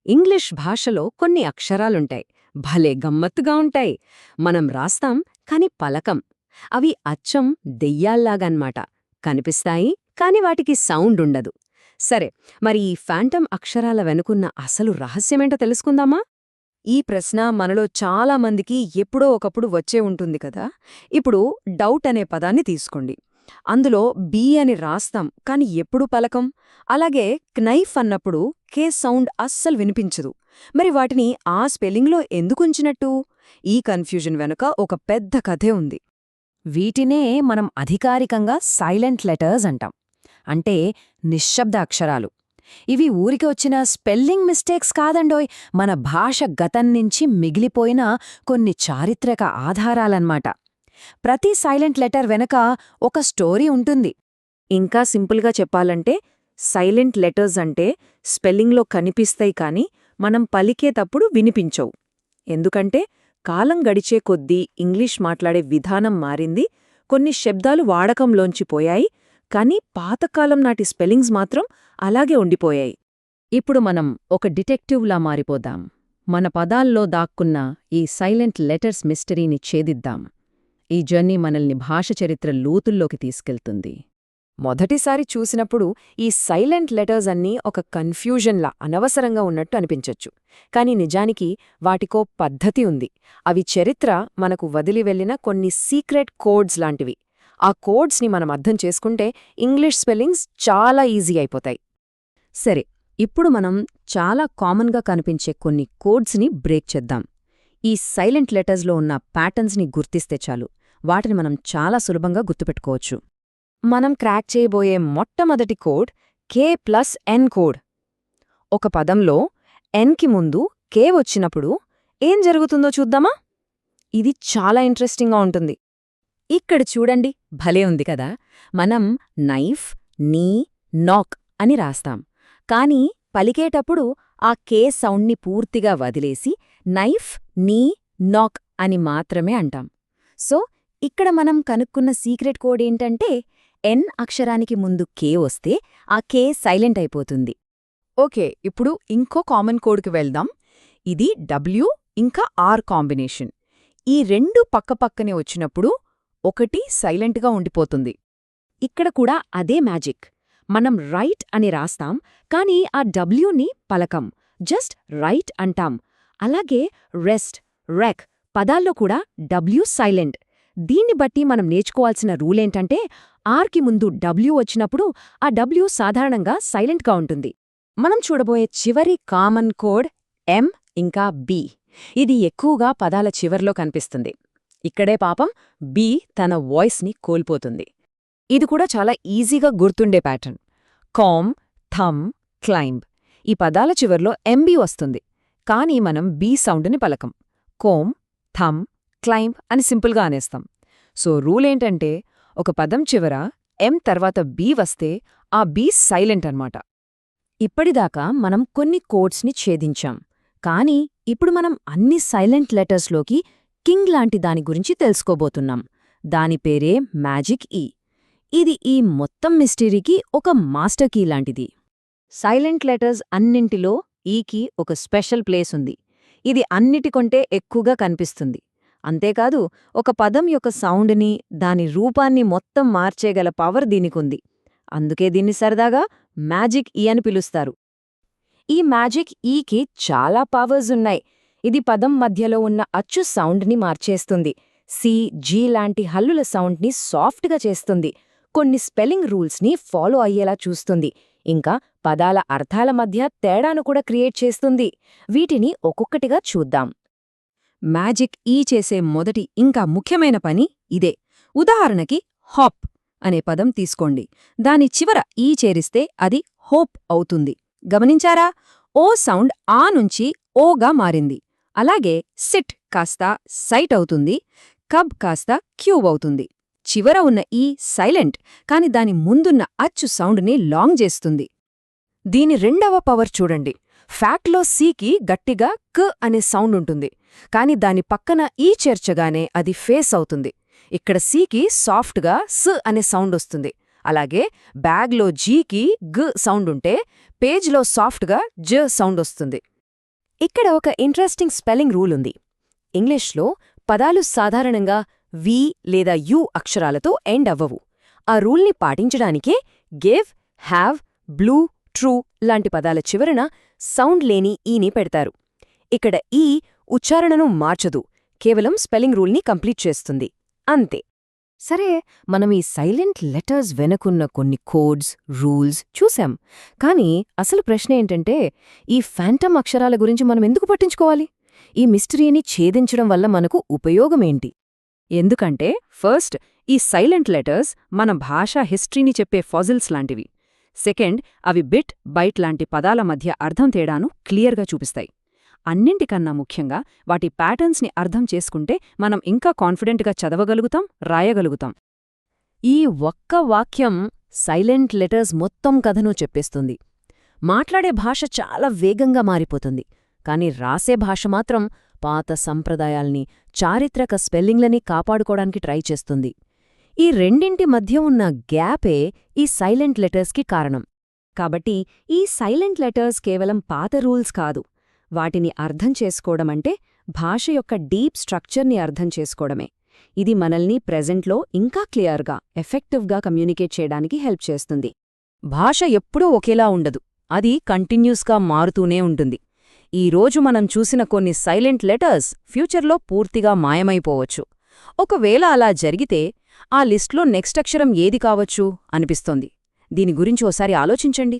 English భాషలో కొన్ని అక్షరాలుంటాయి. భలే గమ్మత్తుగా ఉంటాయి. మనం రాస్తాం, కాని పలకం. అవి అచ్చం దెయ్యాల్లాగన్మాట. కనిపిస్తాయి, కాని వాటికి సౌండ్ ఉండదు. సరే, మరి ఈ ఫాంటమ్ అక్షరాల వెనుకున్న అసలు రహస్యమేంటో తెలుసుకుందామా? ఈ ప్రశ్న మనలో చాలా మందికి ఎప్పుడో ఒకప్పుడు వచ్చే ఉంటుంది కదా. ఇప్పుడు డౌట్ అనే పదాన్ని తీసుకోండి. అందులో బీ అని రాస్తాం, కాని ఎప్పుడు పలకం. అలాగే క్నైఫ్ అన్నప్పుడు కే సౌండ్ అస్సలు వినిపించదు. మరి వాటిని ఆ స్పెల్లింగ్లో ఎందుకుంచినట్టు? ఈ కన్ఫ్యూజన్ వెనుక ఒక పెద్ద కథే ఉంది. వీటినే మనం అధికారికంగా సైలెంట్ లెటర్స్ అంటాం. అంటే నిశ్శబ్ద అక్షరాలు. ఇవి ఊరికి వచ్చిన స్పెల్లింగ్ మిస్టేక్స్ కాదండోయ్, మన భాష గతం నుంచి మిగిలిపోయిన కొన్ని చారిత్రక ఆధారాలన్మాట. ప్రతి సైలెంట్ లెటర్ వెనక ఒక స్టోరీ ఉంటుంది. ఇంకా సింపుల్గా చెప్పాలంటే సైలెంట్ లెటర్స్ అంటే స్పెల్లింగ్లో కనిపిస్తాయి కాని మనం పలికేటప్పుడు వినిపించవు. ఎందుకంటే కాలం గడిచే కొద్దీ ఇంగ్లీష్ మాట్లాడే విధానం మారింది, కొన్ని శబ్దాలు వాడకంలోంచి పోయాయి, కానీ పాతకాలం నాటి స్పెల్లింగ్స్ మాత్రం అలాగే ఉండిపోయాయి. ఇప్పుడు మనం ఒక డిటెక్టివ్లా మారిపోదాం. మన పదాల్లో దాక్కున్న ఈ సైలెంట్ లెటర్స్ మిస్టరీని ఛేదిద్దాం. ఈ జర్నీ మనల్ని భాష చరిత్ర లోతుల్లోకి తీసుకెళ్తుంది. మొదటిసారి చూసినప్పుడు ఈ సైలెంట్ లెటర్స్ అన్నీ ఒక కన్ఫ్యూజన్లా అనవసరంగా ఉన్నట్టు అనిపించొచ్చు. కాని నిజానికి వాటికో పద్ధతి ఉంది. అవి చరిత్ర మనకు వదిలి వెళ్లిన కొన్ని సీక్రెట్ కోడ్స్ లాంటివి. ఆ కోడ్స్ని మనం అర్థం చేసుకుంటే ఇంగ్లీష్ స్పెల్లింగ్స్ చాలా ఈజీ అయిపోతాయి. సరే, ఇప్పుడు మనం చాలా కామన్గా కనిపించే కొన్ని కోడ్స్ని బ్రేక్ చేద్దాం. ఈ సైలెంట్ లెటర్స్లో ఉన్న ప్యాటర్న్స్ని గుర్తిస్తే చాలు, వాటిని మనం చాలా సులభంగా గుర్తుపెట్టుకోవచ్చు. మనం క్రాక్ చేయబోయే మొట్టమొదటి కోడ్ K+N కోడ్. ఒక పదంలో ఎన్కి ముందు కే వచ్చినప్పుడు ఏం జరుగుతుందో చూద్దామా? ఇది చాలా ఇంట్రెస్టింగ్గా ఉంటుంది. ఇక్కడ చూడండి, భలే ఉంది కదా. మనం నైఫ్, నీ, నాక్ అని రాస్తాం. కానీ పలికేటప్పుడు ఆ కే సౌండ్ని పూర్తిగా వదిలేసి నైఫ్, నీ, నాక్ అని మాత్రమే అంటాం. సో ఇక్కడ మనం కనుక్కున్న సీక్రెట్ కోడ్ ఏంటంటే ఎన్ అక్షరానికి ముందు కే వస్తే ఆ కే సైలెంట్ అయిపోతుంది. ఓకే, ఇప్పుడు ఇంకో కామన్ కోడ్కి వెళ్దాం. ఇది డబ్ల్యూ ఇంకా ఆర్ కాంబినేషన్. ఈ రెండు పక్కపక్కనే వచ్చినప్పుడు ఒకటి సైలెంట్గా ఉండిపోతుంది. ఇక్కడ కూడా అదే మ్యాజిక్. మనం రైట్ అని రాస్తాం, కానీ ఆ డబ్ల్యూని పలకం, జస్ట్ రైట్ అంటాం. అలాగే రెస్ట్, రెక్ పదాల్లో కూడా డబ్ల్యూ సైలెంట్. దీన్ని బట్టి మనం నేర్చుకోవాల్సిన రూలేంటంటే ఆర్కి ముందు డబ్ల్యూ వచ్చినప్పుడు ఆ డబ్ల్యూ సాధారణంగా సైలెంట్గా ఉంటుంది. మనం చూడబోయే చివరి కామన్ కోడ్ ఎం ఇంకా బి. ఇది ఎక్కువగా పదాల చివర్లో కనిపిస్తుంది. ఇక్కడే పాపం బి తన వాయిస్ని కోల్పోతుంది. ఇది కూడా చాలా ఈజీగా గుర్తుండే ప్యాటర్న్. కామ్, థమ్, క్లైంబ్ ఈ పదాల చివర్లో ఎంబి వస్తుంది, కానీ మనం బి సౌండ్ని పలకం. కోమ్, థమ్, క్లైంబ్ అని సింపుల్గా అనేస్తాం. సో రూలేంటంటే ఒక పదం చివర ఎం తర్వాత బి వస్తే ఆ బి సైలెంట్ అన్నమాట. ఇప్పటిదాకా మనం కొన్ని కోడ్స్ని ఛేదించాం, కానీ ఇప్పుడు మనం అన్ని సైలెంట్ లెటర్స్లోకి కింగ్ లాంటి దాని గురించి తెలుసుకోబోతున్నాం. దాని పేరే మ్యాజిక్ ఈ. ఇది ఈ మొత్తం మిస్టరీకి ఒక మాస్టర్ కీ లాంటిది. సైలెంట్ లెటర్స్ అన్నింటిలో ఈకి ఒక స్పెషల్ ప్లేస్ ఉంది. ఇది అన్నిటికంటే ఎక్కువగా కనిపిస్తుంది. అంతేకాదు, ఒక పదం యొక్క సౌండ్ని, దాని రూపాన్ని మొత్తం మార్చేగల పవర్ దీనికుంది. అందుకే దీన్ని సరదాగా మ్యాజిక్ ఈ అని పిలుస్తారు. ఈ మ్యాజిక్ ఈకి చాలా పవర్స్ ఉన్నాయి. ఇది పదం మధ్యలో ఉన్న అచ్చు సౌండ్ని మార్చేస్తుంది, సి, జీ లాంటి హల్లుల సౌండ్ని సాఫ్ట్గా చేస్తుంది, కొన్ని స్పెల్లింగ్ రూల్స్ని ఫాలో అయ్యేలా చూస్తుంది, ఇంకా పదాల అర్థాల మధ్య తేడాను కూడా క్రియేట్ చేస్తుంది. వీటిని ఒక్కొక్కటిగా చూద్దాం. మ్యాజిక్ ఈ చేసే మొదటి ఇంకా ముఖ్యమైన పని ఇదే. ఉదాహరణకి హాప్ అనే పదం తీసుకోండి. దాని చివర ఈ చేరిస్తే అది హోప్ అవుతుంది. గమనించారా? ఓ సౌండ్ ఆ నుంచి ఓగా మారింది. అలాగే సిట్ కాస్త సైట్ అవుతుంది, కబ్ కాస్త క్యూబ్ అవుతుంది. చివర ఉన్న ఈ సైలెంట్, కాని దాని ముందున్న అచ్చు సౌండ్ని లాంగ్ చేస్తుంది. దీని రెండవ పవర్ చూడండి. ఫ్యాక్ట్లో సీకి గట్టిగా క్ అనే సౌండ్ ఉంటుంది, కాని దాని పక్కన ఈ చేర్చగానే అది ఫేస్ అవుతుంది. ఇక్కడ సీకి సాఫ్ట్గా స్ అనే సౌండ్ వస్తుంది. అలాగే బ్యాగ్లో జీకి గ్ సౌండ్ ఉంటే పేజ్లో సాఫ్ట్గా జ సౌండ్ వస్తుంది. ఇక్కడ ఒక ఇంట్రెస్టింగ్ స్పెల్లింగ్ రూల్ ఉంది. ఇంగ్లీష్లో పదాలు సాధారణంగా వి లేదా యు అక్షరాలతో ఎండ్ అవ్వవు. ఆ రూల్ని పాటించడానికే గివ్, హ్యావ్, బ్లూ, ట్రూ లాంటి పదాల చివరన సౌండ్ లేని ఈని పెడతారు. ఇక్కడ ఈ ఉచ్చారణను మార్చదు, కేవలం స్పెల్లింగ్ రూల్ని కంప్లీట్ చేస్తుంది. అంతే. సరే, మనం ఈ సైలెంట్ లెటర్స్ వెనుకున్న కొన్ని కోడ్స్, రూల్స్ చూశాం. కానీ అసలు ప్రశ్న ఏంటంటే, ఈ ఫ్యాంటమ్ అక్షరాల గురించి మనం ఎందుకు పట్టించుకోవాలి? ఈ మిస్టరీని ఛేదించడం వల్ల మనకు ఉపయోగమేంటి? ఎందుకంటే ఫస్ట్, ఈ సైలెంట్ లెటర్స్ మన భాషా హిస్టరీని చెప్పే ఫాజిల్స్ లాంటివి. సెకండ్, అవి బిట్, బైట్ లాంటి పదాల మధ్య అర్థం తేడాను క్లియర్గా చూపిస్తాయి. అన్నింటికన్నా ముఖ్యంగా వాటి ప్యాటర్న్స్ని అర్థం చేసుకుంటే మనం ఇంకా కాన్ఫిడెంట్గా చదవగలుగుతాం, రాయగలుగుతాం. ఈ ఒక్క వాక్యం సైలెంట్ లెటర్స్ మొత్తం కథను చెప్పేస్తుంది. మాట్లాడే భాష చాలా వేగంగా మారిపోతుంది, కాని రాసే భాష మాత్రం పాత సంప్రదాయాల్ని, చారిత్రక స్పెల్లింగ్లని కాపాడుకోవడానికి ట్రై చేస్తుంది. ఈ రెండింటి మధ్య ఉన్న గ్యాపే ఈ సైలెంట్ లెటర్స్కి కారణం. కాబట్టి ఈ సైలెంట్ లెటర్స్ కేవలం పాత రూల్స్ కాదు. వాటిని అర్థం చేసుకోవడమంటే భాష యొక్క డీప్ స్ట్రక్చర్ని అర్థం చేసుకోవడమే. ఇది మనల్ని ప్రెజెంట్లో ఇంకా క్లియర్గా, ఎఫెక్టివ్గా కమ్యూనికేట్ చేయడానికి హెల్ప్ చేస్తుంది. భాష ఎప్పుడూ ఒకేలా ఉండదు, అది కంటిన్యూస్గా మారుతూనే ఉంటుంది. ఈరోజు మనం చూసిన కొన్ని సైలెంట్ లెటర్స్ ఫ్యూచర్లో పూర్తిగా మాయమైపోవచ్చు. ఒకవేళ అలా జరిగితే ఆ లిస్ట్లో నెక్స్ట్ అక్షరం ఏది కావచ్చు అనిపిస్తోంది. దీని గురించి ఓసారి ఆలోచించండి.